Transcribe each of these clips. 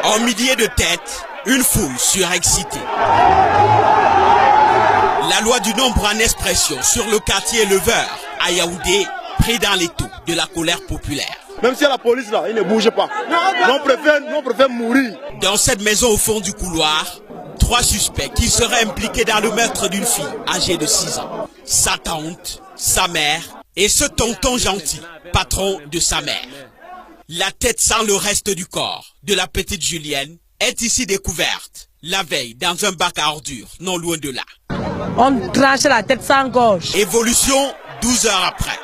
En milliers de têtes, une foule surexcitée. La loi du nombre en expression sur le quartier éleveur à Yaoundé, pris dans les taux de la colère populaire. Même si la police là, il ne bouge pas. On préfère mourir. Dans cette maison au fond du couloir, 3 suspects qui seraient impliqués dans le meurtre d'une fille âgée de 6 ans. Sa tante, sa mère et ce tonton gentil, patron de sa mère. La tête sans le reste du corps de la petite Julienne est ici découverte la veille dans un bac à ordures, non loin de là. On tranche la tête sans gorge. Évolution 12 heures après.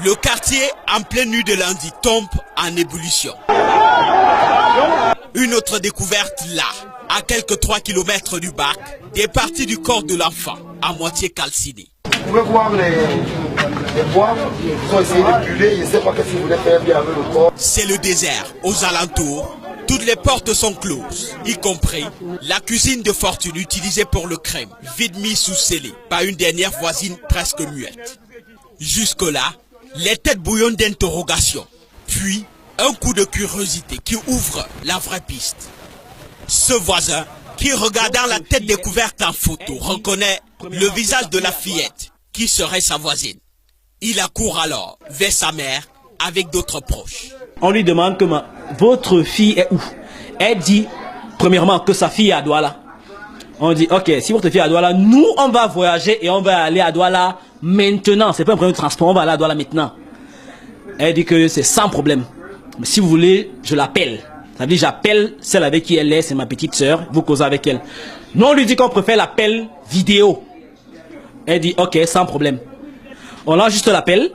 Le quartier, en pleine nuit de lundi, tombe en ébullition. Une autre découverte là, à quelques 3 kilomètres du bac, des parties du corps de l'enfant, à moitié calcinées. Vous pouvez voir les bois, ils ont essayé de brûler, je ne sais pas ce qu'ils voulaient faire bien avec le corps. C'est le désert. Aux alentours, toutes les portes sont closes, y compris la cuisine de fortune utilisée pour le crime, vide mise sous scellé par une dernière voisine presque muette. Jusque-là, les têtes bouillonnent d'interrogation, puis un coup de curiosité qui ouvre la vraie piste. Ce voisin, qui regardant la tête découverte en photo, reconnaît le visage de la fillette, qui serait sa voisine. Il accourt alors vers sa mère avec d'autres proches. On lui demande que votre fille est où? Elle dit, premièrement, que sa fille est à Douala. On dit, ok, si votre fille est à Douala, nous, on va voyager et on va aller à Douala maintenant. C'est pas un problème de transport, on va aller à Douala maintenant. Elle dit que c'est sans problème. Mais si vous voulez, je l'appelle. Ça veut dire, j'appelle celle avec qui elle est, c'est ma petite sœur, vous causez avec elle. Nous, on lui dit qu'on préfère l'appel vidéo. Elle dit, ok, sans problème. On enregistre l'appel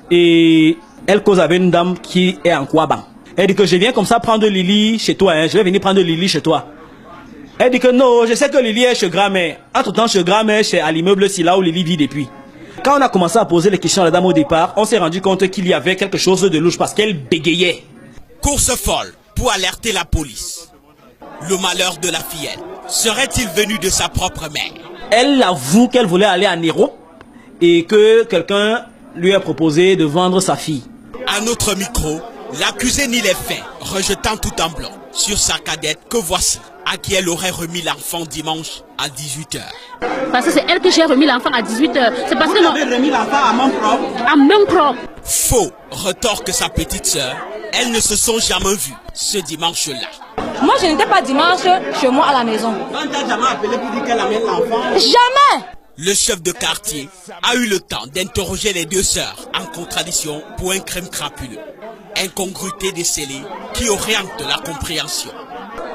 et elle cause avec une dame qui est en Kouaban. Elle dit que je viens comme ça prendre Lily chez toi, hein. Je vais venir prendre Lily chez toi. Elle dit que non, je sais que Lily est chez grand-mère. Entre-temps, chez grand-mère, c'est à l'immeuble, c'est là où Lily vit depuis. Quand on a commencé à poser les questions à la dame au départ, on s'est rendu compte qu'il y avait quelque chose de louche parce qu'elle bégayait. Course folle pour alerter la police. Le malheur de la fillette serait-il venu de sa propre mère? Elle avoue qu'elle voulait aller à Nero et que quelqu'un lui a proposé de vendre sa fille. À notre micro, l'accusé nie les faits, rejetant tout en blanc sur sa cadette que voici, à qui elle aurait remis l'enfant dimanche à 18 h. Parce que c'est elle que j'ai remis l'enfant à 18 h. C'est parce que vous avez remis l'enfant à main propre? À main propre. Faux, retorque sa petite sœur. Elles ne se sont jamais vues ce dimanche-là. Moi, je n'étais pas dimanche chez moi à la maison. On t'a jamais appelé pour dire qu'elle amène l'enfant? Jamais! Le chef de quartier a eu le temps d'interroger les 2 sœurs en contradiction pour un crime crapuleux. Incongruité décelée qui oriente la compréhension.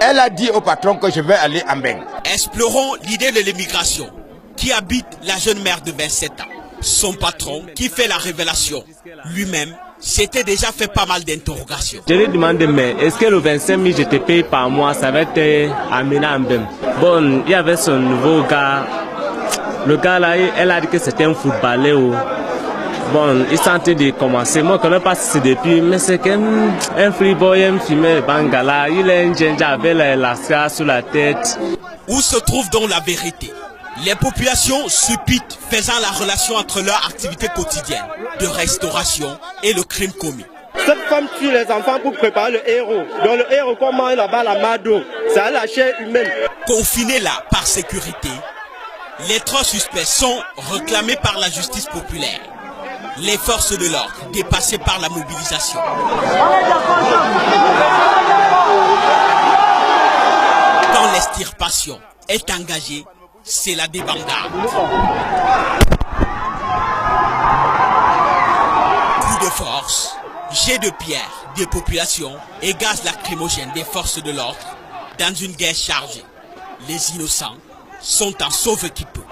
Elle a dit au patron que je vais aller à Mbeng. Explorons l'idée de l'immigration qui habite la jeune mère de 27 ans. Son patron, qui fait la révélation, lui-même, s'était déjà fait pas mal d'interrogations. Je lui ai demandé, mais est-ce que le 25 000 je te paye par mois, ça va être amené à Mbeng? Bon, il y avait son nouveau gars. Le gars là, elle a dit que c'était un footballeur. Bon, il sentait de commencer. Moi, je ne connais pas si c'est depuis, mais c'est qu'un freeboy, un fumeur bangala. Il a un ginger avec la scar sur la tête. Où se trouve donc la vérité? Les populations subites faisant la relation entre leur activité quotidienne de restauration et le crime commis. Cette femme tue les enfants pour préparer le héros. Donc le héros, comment il là-bas la mado? C'est la chair humaine. Confinés là par sécurité, les 3 suspects sont réclamés par la justice populaire. Les forces de l'ordre dépassées par la mobilisation. Quand l'extirpation est engagée, c'est la débandade. Coup de force, jet de pierre des populations et gaz lacrymogène des forces de l'ordre dans une guerre chargée. Les innocents sont en sauve qui peut.